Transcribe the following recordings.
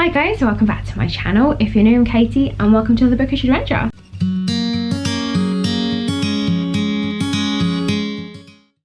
Hi guys, welcome back to my channel. If you're new, I'm Katie and welcome to the Bookish adventure.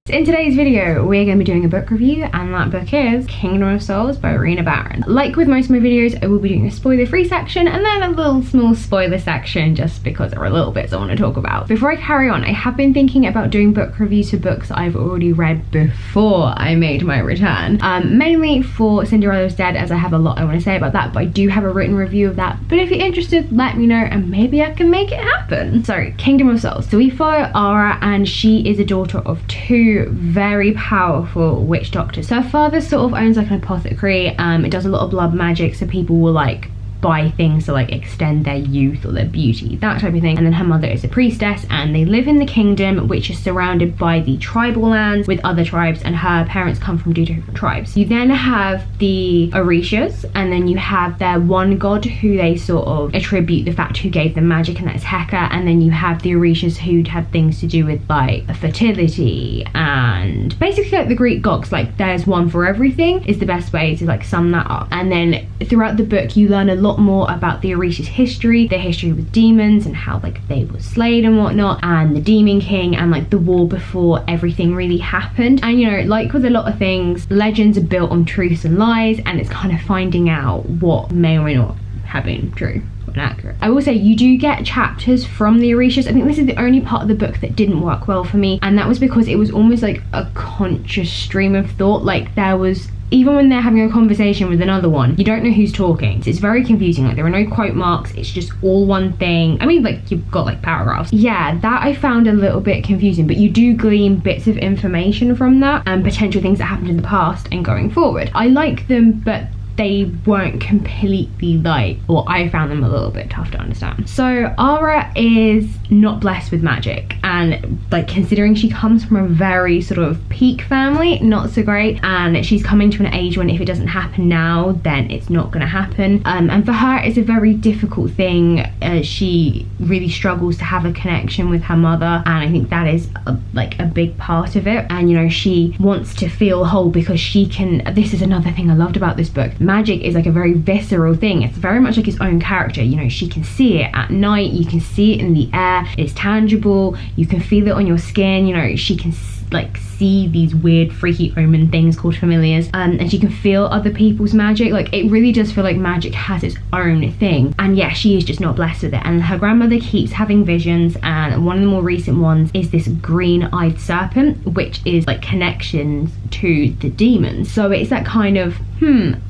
In today's video, we're going to be doing a book review, and that book is Kingdom of Souls by Rena Barron. Like with most of my videos, I will be doing a spoiler-free section and then a little small spoiler section just because there are little bits I want to talk about. Before I carry on, I have been thinking about doing book reviews for books I've already read before I made my return. Mainly for Cinderella's Dead, as I have a lot I want to say about that, but I do have a written review of that. But if you're interested, let me know and maybe I can make it happen. So, Kingdom of Souls. So we follow Ara, and she is a daughter of two very powerful witch doctors. So her father sort of owns like an apothecary. It does a lot of blood magic, so people will like buy things to like extend their youth or their beauty, that type of thing. And then her mother is a priestess, and they live in the kingdom, which is surrounded by the tribal lands with other tribes, and her parents come from two different tribes. You then have the Orishas, and then you have their one god who they sort of attribute the fact who gave them magic, and that's Heka. And then you have the Orishas who'd have things to do with like fertility and basically like the Greek gods. Like there's one for everything is the best way to like sum that up. And then throughout the book you learn a lot more about the Orishas' history, their history with demons and how like they were slayed and whatnot, and the Demon King, and like the war before everything really happened. And you know, like with a lot of things, legends are built on truths and lies, and it's kind of finding out what may or may not have been true and accurate. I will say you do get chapters from the Orishas. I think this is the only part of the book that didn't work well for me, and that was because it was almost like a conscious stream of thought. Like there was, even when they're having a conversation with another one, you don't know who's talking. So it's very confusing. Like there are no quote marks, it's just all one thing. I mean, like you've got like paragraphs. Yeah, that I found a little bit confusing, but you do glean bits of information from that and potential things that happened in the past and going forward. I like them, but they weren't completely like, or I found them a little bit tough to understand. So Ara is not blessed with magic, and like considering she comes from a very sort of peak family, not so great, and she's coming to an age when if it doesn't happen now then it's not going to happen. And for her it's a very difficult thing. She really struggles to have a connection with her mother, and I think that is like a big part of it. And you know, she wants to feel whole because she can, this is another thing I loved about this book, magic is like a very visceral thing. It's very much like its own character. You know, she can see it at night, you can see it in the air, it's tangible, you can feel it on your skin. You know, she can like see these weird freaky omen things called familiars, and she can feel other people's magic. Like it really does feel like magic has its own thing. And yeah, she is just not blessed with it, and her grandmother keeps having visions, and one of the more recent ones is this green-eyed serpent, which is like connections to the demons. So it's that kind of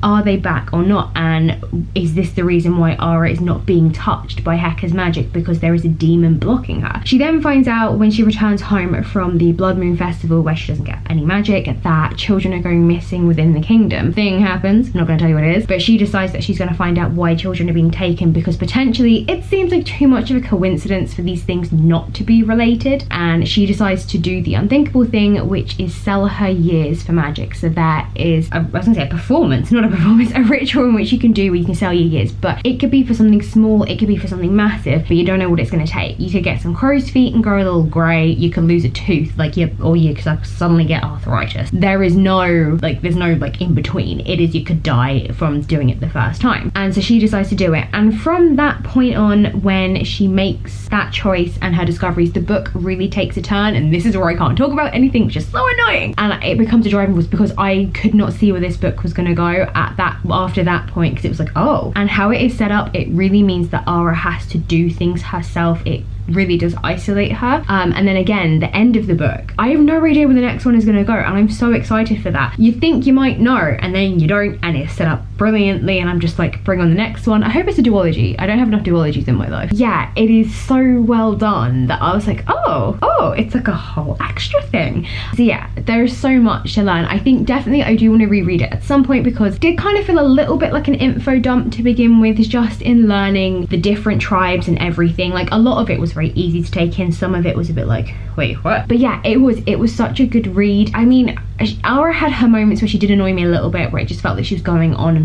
are they back or not, and is this the reason why Ara is not being touched by Heka's magic, because there is a demon blocking her. She then finds out when she returns home from the Blood Moon Festival, where she doesn't get any magic, that children are going missing within the kingdom. Thing happens, I'm not going to tell you what it is, but she decides that she's going to find out why children are being taken, because potentially it seems like too much of a coincidence for these things not to be related. And she decides to do the unthinkable thing, which is sell her years for magic. So there is I was going to say a performance, not a performance, a ritual in which you can do where you can sell your years, but it could be for something small, it could be for something massive, but you don't know what it's going to take. You could get some crow's feet and go a little grey, you could lose a tooth, like you could suddenly get arthritis. There is no like, there's no like in between. It is, you could die from doing it the first time. And so she decides to do it, and from that point on, when she makes that choice and her discoveries, the book really takes a turn. And this is where I can't talk about anything, which is so annoying, and it becomes a driving force because I could not see where this book was going to go after that point, because it was like, oh, and how it is set up, it really means that Ara has to do things herself. It really does isolate her. And then again, the end of the book, I have no idea where the next one is going to go, and I'm so excited for that. You think you might know, and then you don't, and it's set up brilliantly, and I'm just like, bring on the next one. I hope it's a duology. I don't have enough duologies in my life. Yeah, it is so well done that I was like, oh, it's like a whole extra thing. So yeah, there's so much to learn. I think definitely I do want to reread it at some point, because it did kind of feel a little bit like an info dump to begin with, just in learning the different tribes and everything. Like a lot of it was very easy to take in, some of it was a bit like, wait, what? But yeah, it was such a good read. I mean, Aura had her moments where she did annoy me a little bit, where it just felt that she was going on,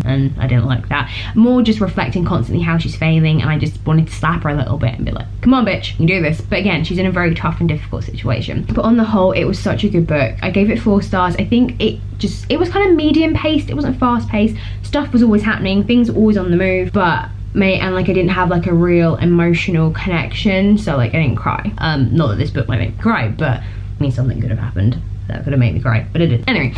and I didn't like that. More just reflecting constantly how she's failing, and I just wanted to slap her a little bit and be like, come on bitch, you can do this. But again, she's in a very tough and difficult situation. But on the whole, it was such a good book. I gave it 4 stars. I think it was kind of medium paced. It wasn't fast paced. Stuff was always happening, things were always on the move, but and like I didn't have like a real emotional connection, so like I didn't cry. Not that this book might make me cry, but I mean, something could have happened that could have made me cry, but it didn't. Anyway,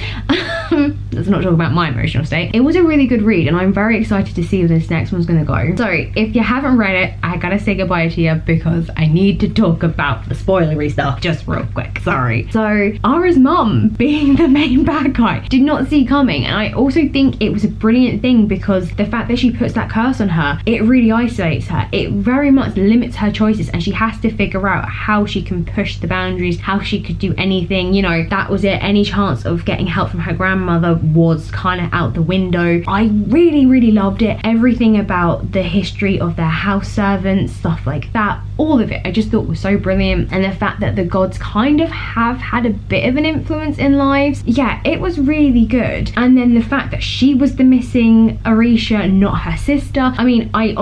let's not talk about my emotional state. It was a really good read, and I'm very excited to see where this next one's gonna go. So if you haven't read it, I gotta say goodbye to you because I need to talk about the spoilery stuff just real quick. Sorry. So Aura's mum being the main bad guy, did not see coming, and I also think it was a brilliant thing because the fact that she puts that curse on her, it really isolates her. It very much limits her choices, and she has to figure out how she can push the boundaries, how she could do anything, you know. That was it. Any chance of getting help from her grandmother was kind of out the window. I really loved it. Everything about the history of their house servants, stuff like that, all of it I just thought was so brilliant. And the fact that the gods kind of have had a bit of an influence in lives, yeah, it was really good. And then the fact that she was the missing Orisha, not her sister. I mean, I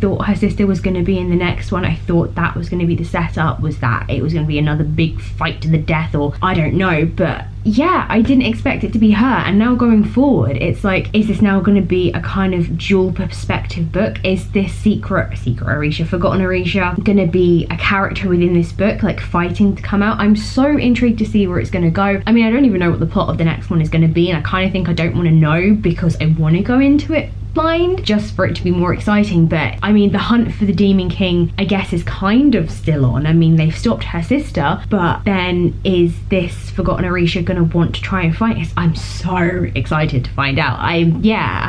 thought her sister was going to be in the next one. I thought that was going to be the setup, was that it was going to be another big fight to the death, or I don't know. But yeah, I didn't expect it to be her. And now going forward, it's like, is this now going to be a kind of dual perspective book? Is this secret Orisha, forgotten Orisha, going to be a character within this book, like fighting to come out? I'm so intrigued to see where it's going to go. I mean, I don't even know what the plot of the next one is going to be, and I kind of think I don't want to know because I want to go into it blind just for it to be more exciting. But I mean, the hunt for the Demon King, I guess, is kind of still on. I mean, they've stopped her sister, but then is this forgotten Orisha gonna want to try and fight us? I'm so excited to find out. I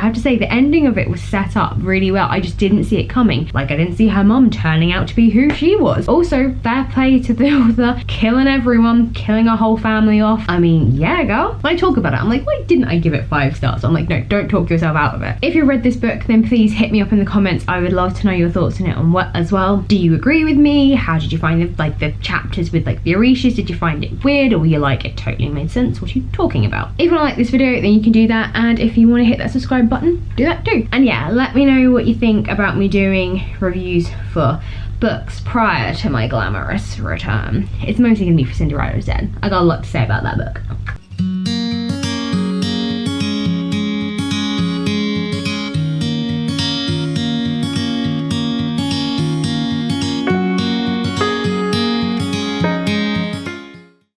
have to say the ending of it was set up really well. I just didn't see it coming. Like, I didn't see her mum turning out to be who she was. Also, fair play to the author, killing everyone, killing her whole family off. I mean, yeah, girl. When I talk about it, I'm like, why didn't I give it 5 stars? I'm like, no, don't talk yourself out of it. If you're read this book, then please hit me up in the comments. I would love to know your thoughts on it as well. Do you agree with me? How did you find the chapters with like the Orishas? Did you find it weird, or were you like, it totally made sense? What are you talking about? If you want to like this video, then you can do that, and if you want to hit that subscribe button, do that too. And yeah, let me know what you think about me doing reviews for books prior to my glamorous return. It's mostly gonna be for Cinderella's Den. I got a lot to say about that book.